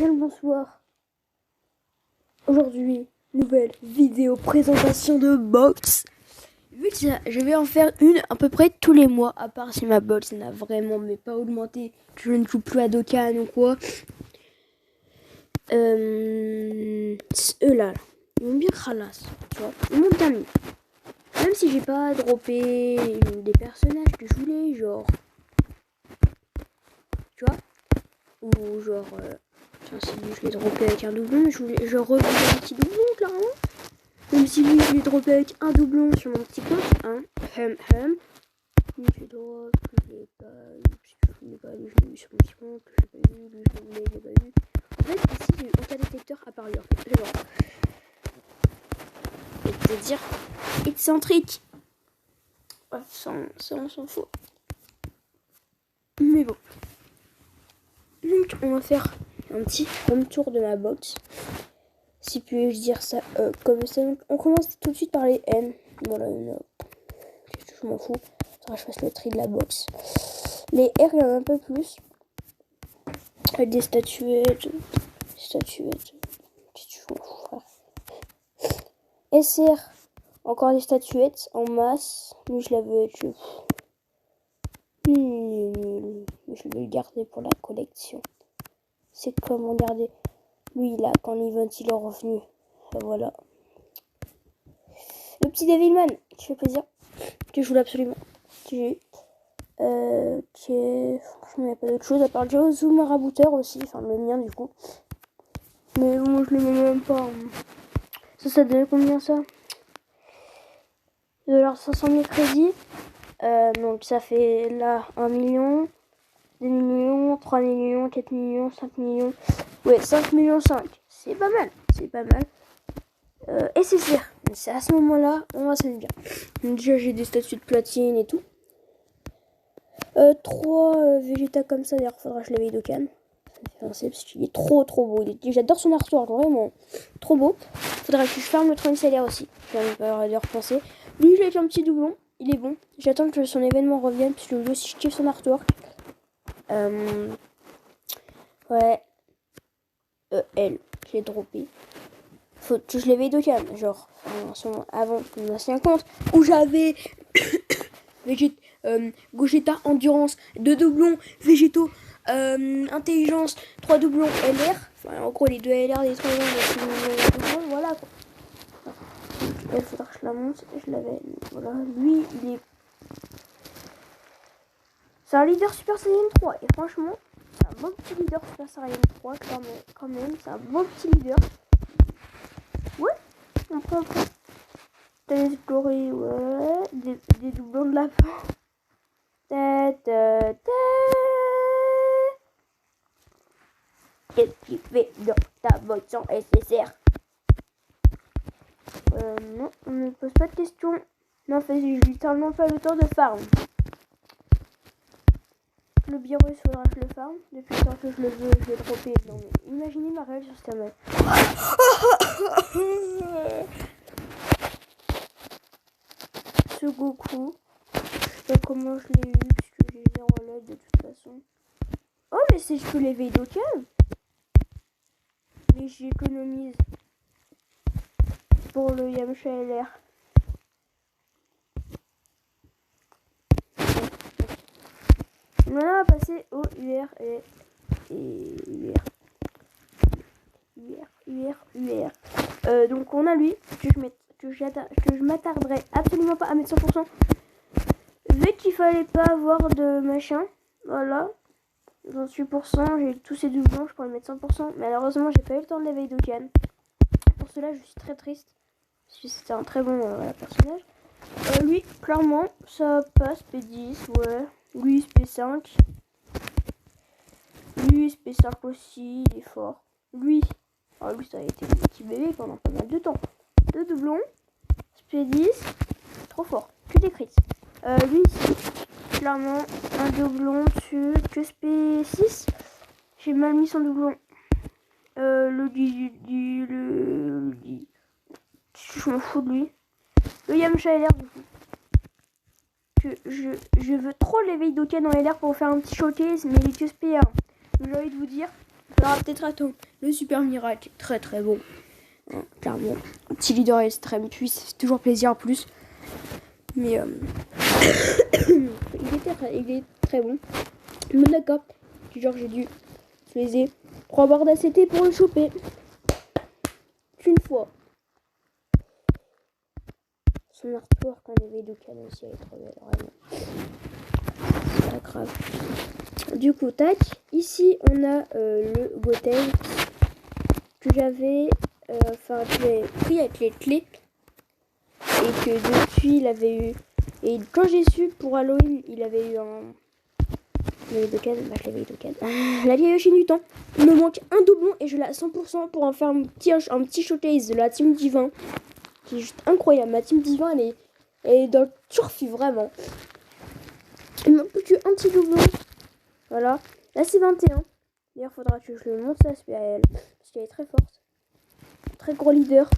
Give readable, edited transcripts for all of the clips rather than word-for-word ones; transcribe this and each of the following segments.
Bien le bonsoir. Aujourd'hui, nouvelle vidéo présentation de box. Vu que je vais en faire une à peu près tous les mois, à part si ma box n'a vraiment mais pas augmenté, que je ne joue plus à Dokkan ou quoi. Eux là, ils m'ont bien ralasse, tu vois. Ils m'ont bien mis. Même si j'ai pas droppé des personnages que je voulais, genre, tu vois, ou genre, tiens, si je l'ai droppé avec un doublon, je revois un petit doublon, clairement. Même si lui, je l'ai droppé avec un doublon sur mon petit compte, hein, lui, je drop, je l'ai pas eu, parce que je l'ai pas eu, je l'ai eu sur mon petit compte, que j'ai pas eu, lui, je l'ai pas eu. En fait, ici, j'ai eu aucun détecteur à part lui, en fait, je vais voir. C'est-à-dire, excentrique. Ouais, ça, on s'en fout. Mais bon. Donc, on va faire un petit home tour de ma box. Si puis-je dire ça comme ça. Donc, on commence tout de suite par les N. Voilà, je m'en fous. Faudra que je fasse le tri de la box. Les R, il y en a un peu plus. Avec des statuettes. Je m'en fous, frère. SR, encore des statuettes en masse. Lui, je l'avais. Je vais le garder pour la collection. C'est comment garder. Lui, là, quand l'event il est revenu. Voilà. Le petit Devilman, qui fait plaisir. Que je voulais absolument. Franchement, il n'y a pas d'autre chose à part Jozu Marabouteur aussi. Enfin, le mien, du coup. Mais bon, je le mets même pas. Ça donnait combien, ça? Alors, 500 000 crédits. Donc, ça fait là 1 million, 2 millions, 3 millions, 4 millions, 5 millions. Ouais, 5 millions 5. C'est pas mal. C'est pas mal. Et c'est sûr. C'est à ce moment-là, on va se mettre bien. Donc, déjà, j'ai des statues de platine et tout. 3 Vegeta comme ça. D'ailleurs, faudra que je l'éveille Dokkan. Ça me fait penser parce qu'il est trop beau. J'adore son artwork, vraiment. Trop beau. Faudra que je farme le Truncellaire aussi. Je viens de repenser. Lui, je l'ai fait un petit doublon. Il est bon. J'attends que son événement revienne. Parce que lui aussi, je kiffe son artwork. Ouais. Elle, je l'ai droppé. Faut que je l'éveille Dokkan. Genre, avant mon ancien compte. Où j'avais Gogeta Endurance, 2 doublons, Végétaux, Intelligence, 3 doublons LR. Enfin, en gros, les 2 LR, les 3 doublons, voilà quoi. Il faudra que je la monte. Je l'avais. Voilà, lui, il est. C'est un leader Super Saiyan 3. Et franchement, c'est un bon petit leader Super Saiyan 3. Quand même, c'est un bon petit leader. Ouais, on prend. T'as exploré, ouais. Des doublons de la fin. Qu'est-ce qu'il fait dans ta boîte sans SSR? Non, on ne pose pas de questions. Non, en fait, j'ai littéralement pas le temps de farm. Le virus, faudra que je le farm. Depuis le temps que je le veux, je vais dropper. Non, mais imaginez ma réelle sur cette map. Ce Goku, je sais pas comment je l'ai eu, puisque j'ai 0 LED de toute façon. Oh, mais si je peux l'éveiller Dokkan. Mais j'économise pour le Yamcha LR. Maintenant, on va passer au UR et UR. Donc, on a lui que je m'attarderai absolument pas à mettre 100%. Vu qu'il fallait pas avoir de machin. Voilà. J'en suis pour 100. J'ai tous ces doublons. Je pourrais mettre 100%. Mais malheureusement, j'ai pas eu le temps de l'éveiller Dokkan. Pour cela, je suis très triste. Parce que c'était un très bon personnage. Lui, clairement, ça passe. P10, ouais. Lui, P5. Lui, P5 aussi, il est fort. Lui, ça a été un petit bébé pendant pas mal de temps. 2 doublons. P10, trop fort. Que des crits. Lui, clairement, un doublon dessus. Que P6. J'ai mal mis son doublon. Je m'en fous de lui. Le Yamcha LR du coup. Que je veux trop l'éveil Dokkan en LR pour faire un petit showcase, mais il est que SP1. J'ai envie de vous dire, Alors peut-être attends, le super miracle, très très bon. Hein, clairement. Un petit leader extrême, puis c'est toujours plaisir en plus. Mais il est très bon. Mais d'accord. Genre j'ai dû utiliser 3 barres d'ACT pour le choper. Une fois. Son artwork en éveil de canon aussi, elle est trop belle, vraiment. C'est pas grave. Du coup, tac. Ici, on a le Goten que j'avais pris avec les clés. Et que depuis, il avait eu... Et quand j'ai su, pour Halloween, il avait eu un... L'éveil de Ken, bah je l'éveil de Ken. La vieille Chine du temps. Il me manque un doublon et je l'ai à 100% pour en faire un petit showcase de la team Divin. Qui est juste incroyable. Ma team Divin, elle est dans le turfu, vraiment. Il me manque plus qu'un petit doublon. Voilà. Là, c'est 21. D'ailleurs, faudra que je le monte sa SPL. Parce qu'elle est très forte. Très gros leader.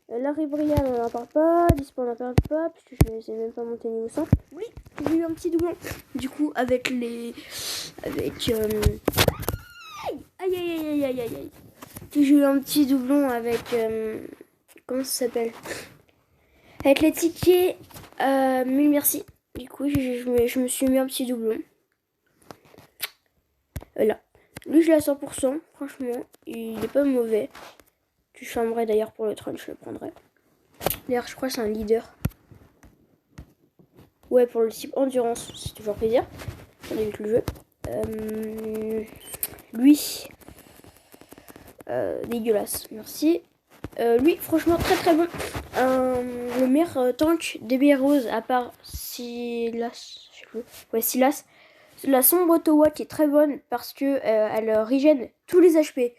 La Brian, on n'en parle pas. Dispo, on n'en parle pas. Puisque je ne sais même pas monter niveau 100. Oui, j'ai eu un petit doublon. Du coup, avec les... Avec... Aïe, aïe, aïe, aïe, aïe, aïe, aïe. J'ai eu un petit doublon avec... Comment ça s'appelle? Avec les tickets... Mille merci. Du coup, je me suis mis un petit doublon. Voilà. Lui, je l'ai à 100%. Franchement, il est pas mauvais. Tu changerais d'ailleurs pour le trône, je le prendrais. D'ailleurs, je crois que c'est un leader. Ouais, pour le type endurance, c'est toujours plaisir. On débute le jeu. Lui, dégueulasse, merci. Lui, franchement, très très bon. Le meilleur tank des Rose, à part Silas, je sais plus. Ouais, Silas. La sombre Towa qui est très bonne parce que elle régène tous les HP.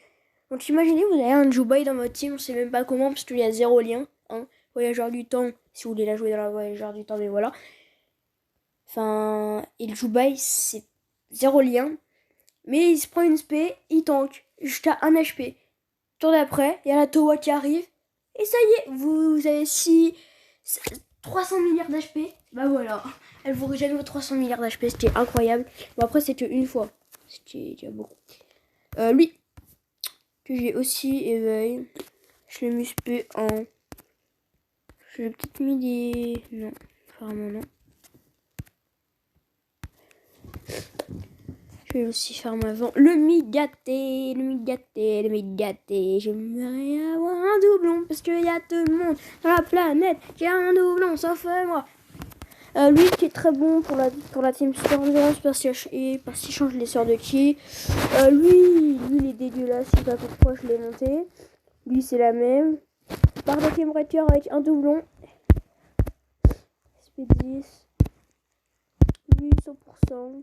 Donc imaginez, vous avez un Jubai dans votre team, on sait même pas comment parce qu'il y a 0 lien. Hein. Voyageur du temps, si vous voulez la jouer dans la Voyageur du temps, mais voilà. Enfin, et le Jubai, c'est 0 lien. Mais il se prend une spé, il tank jusqu'à 1 HP. Tour d'après, il y a la Towa qui arrive. Et ça y est, vous avez 300 milliards d'HP. Bah voilà, elle vous régène vos 300 milliards d'HP, c'était incroyable. Bon après c'était une fois, c'était déjà beaucoup. Lui, que j'ai aussi éveillé, je l'ai muspé en... Je l'ai peut-être mis des... Non, apparemment non. Je vais aussi faire ma vente. Le Migaté. J'aimerais avoir un doublon parce qu'il y a tout le monde dans la planète qui a un doublon, sauf moi. Lui qui est très bon pour la team Super Endurance parce qu'il change les sorts de ki. Lui il est dégueulasse, je sais pas pourquoi je l'ai monté. Lui c'est la même. Par de température avec un doublon. SP10. Lui 100%.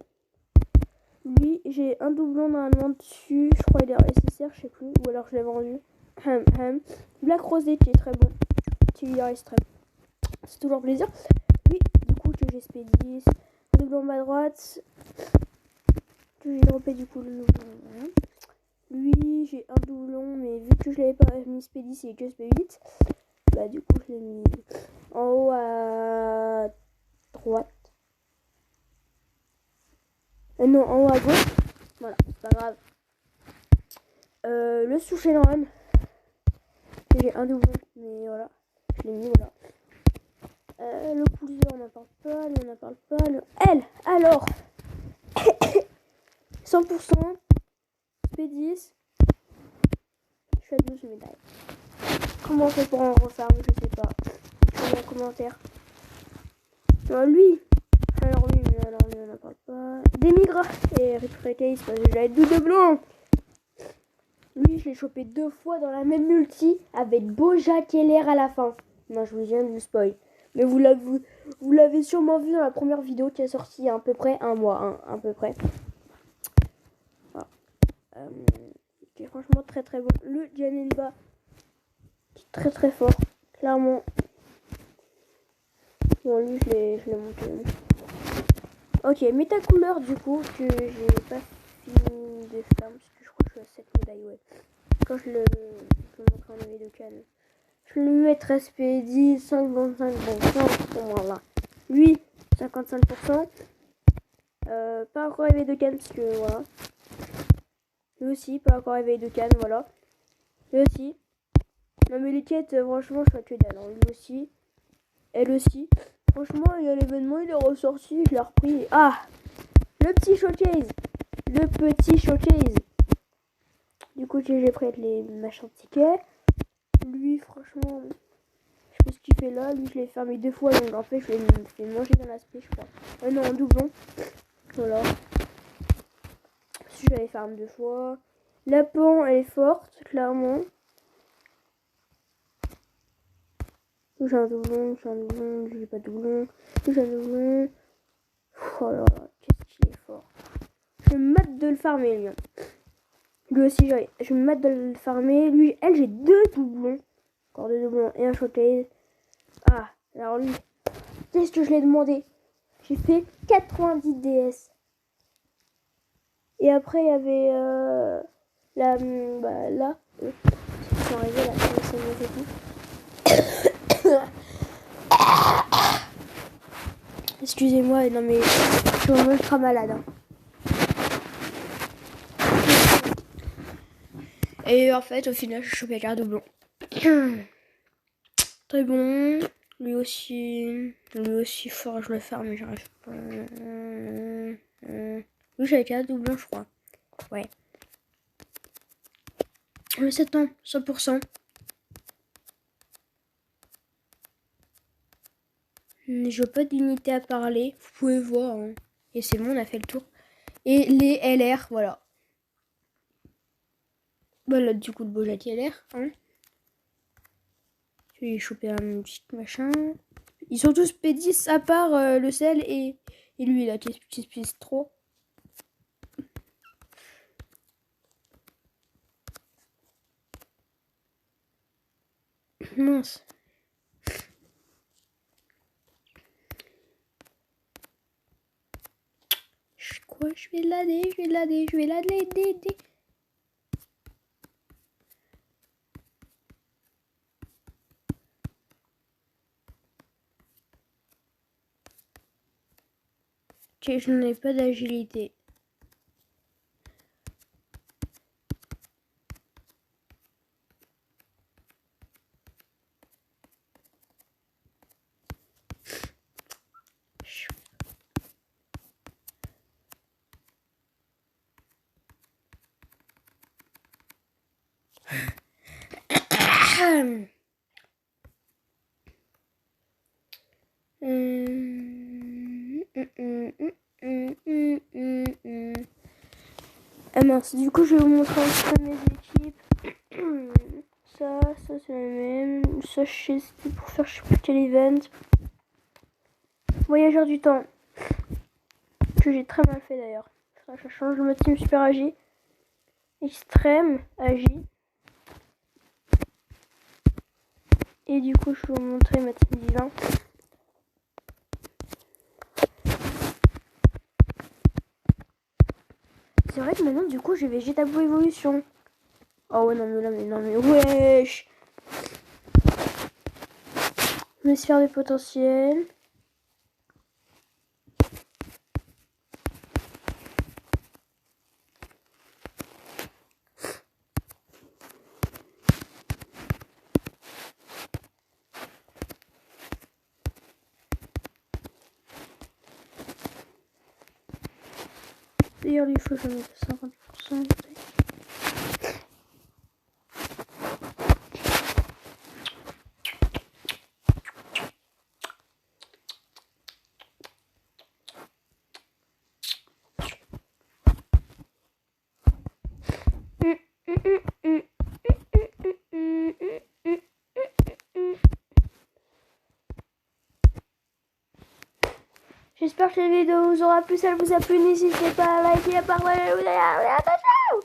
Lui, j'ai un doublon normalement dessus. Je crois qu'il est SSR, je sais plus. Ou alors je l'ai vendu. Black Rosé qui est très bon. Qui est extrême. C'est toujours plaisir. Lui, du coup, que j'ai SP10. Un doublon à droite. Que j'ai droppé du coup le doublon. Lui, j'ai un doublon. Mais vu que je l'avais pas mis SP10 et que SP8. Bah, du coup, je l'ai mis en haut à droite. Non, en haut à gauche. Voilà, c'est pas grave. Le Shenron. J'ai un doublon, mais voilà. Je l'ai mis, voilà. Le Couleur, on n'en parle pas. Lui, on n'en parle pas. Le L, alors. 100%. P10. Je suis à 12 médailles. Comment on fait pour en refarm? Je sais pas. Je mets en commentaire. Lui. Alors lui, on n'en parle pas. Démigra et Riprecase parce que j'avais 2 doublons. Lui, je l'ai chopé 2 fois dans la même multi avec Bojack et l'air à la fin. Non, je vous viens de vous spoil. Mais vous l'avez sûrement vu dans la première vidéo qui est sortie il y a à peu près un mois. À peu près. Voilà. Qui est franchement très très bon. Le Janemba qui est très très fort. Clairement. Bon, lui, je l'ai monté. Ok, méta couleur du coup que j'ai pas fini de faire parce que je crois que je suis à 7 médailles, ouais. Quand je le montre en éveil de canne. Je vais lui mettre SP10, 55, bon, voilà. Lui, 55%. Pas encore éveil de canne parce que voilà. Lui aussi, pas encore réveillé de canne, voilà. Lui aussi. Non mais les quêtes, franchement, je suis que dalle. Lui aussi. Elle aussi. Franchement, il y a l'événement, il est ressorti, je l'ai repris. Ah, le petit showcase. Le petit showcase. Du coup, j'ai pris les machins de tickets. Lui, franchement, je sais pas ce qu'il fait là. Lui, je l'ai fermé 2 fois. Donc, en fait, je l'ai mangé dans l'aspect, je crois. Non, en doublon. Voilà. Je l'avais fermé 2 fois. La pan, elle est forte, clairement. J'ai un doublon, j'ai pas de doublon. J'ai un doublon. Oh là là, qu'est-ce qu'il est fort. Je me mate de le farmer, lui. Lui aussi, je me mate de le farmer. Lui, elle, j'ai 2 doublons. Encore 2 doublons et un showcase. Ah, alors lui, qu'est-ce que je l'ai demandé? J'ai fait 90 DS. Et après, il y avait là, ils sont arrivés là, ça me fait tout. Excusez-moi, non mais je suis vraiment ultra malade. Hein. Et en fait, au final, je chopé un doublon. Très bon. Lui aussi fort, je le ferme, mais j'arrive pas. Lui, j'avais qu'un doublon, je crois. Ouais. Le 7 ans, 100%. Je veux pas d'unité à parler. Vous pouvez voir. Hein. Et c'est bon, on a fait le tour. Et les LR, voilà. Voilà, du coup, le beau Jackie LR. Hein. Je vais choper un petit machin. Ils sont tous P10 à part le sel et lui, là, qui est P10 trop. Mince. Quoi? Je vais lader. Ok, je n'ai pas d'agilité. Ah mince, du coup je vais vous montrer un petit peu mes équipes. ça c'est la même. Ça je sais c'était pour faire je sais plus quel event. Voyageur du temps. Que j'ai très mal fait d'ailleurs. Ça change ma team super agi. Extrême agi. Et du coup je vais vous montrer ma team divin. C'est vrai que maintenant du coup j'ai végétable évolution. Oh ouais non mais wesh. Mes sphères de potentiel. D'ailleurs il faut que je mette 50%. J'espère que la vidéo vous aura plu, ça vous a plu, n'hésitez pas à liker, à partager, à vous dire, ciao.